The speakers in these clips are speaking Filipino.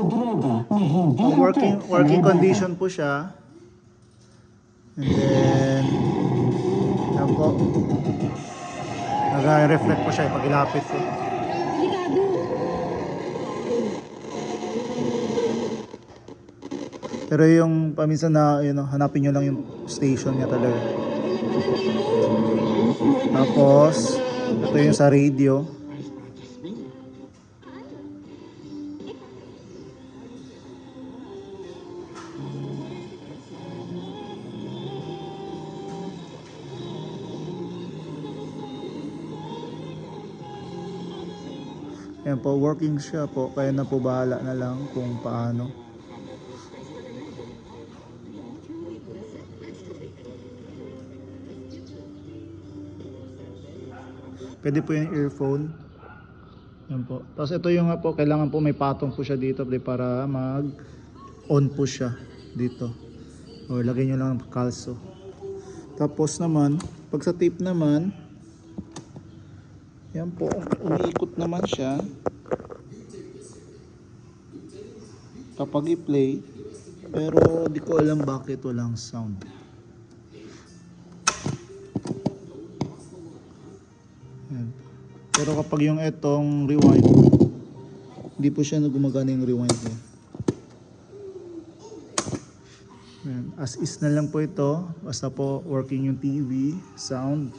Ang working condition po siya. And then yan po, nag-reflect po siya pag ilapit ko. Pero yung paminsan na hanapin nyo lang yung station niya talaga. Tapos ito yung sa radio. Yan po, working siya po. Kaya na po bahala na lang kung paano. Pwede po yung earphone. Yan po. Tapos ito yung nga po, kailangan po may patong po siya dito para mag-on po siya dito. O lagay nyo lang ng kalso. Tapos naman, pag sa tape naman, yan po, umiikot naman siya. Kapag i-play, pero di ko alam bakit walang sound. Yan. Pero kapag yung etong rewind, hindi po siya gumagana yung rewind niya. Yan. As is na lang po ito, basta po working yung TV, sound.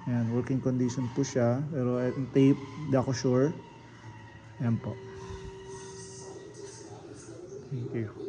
Yan, working condition po siya. Pero yung tape, di ako sure. Yan po. Thank you.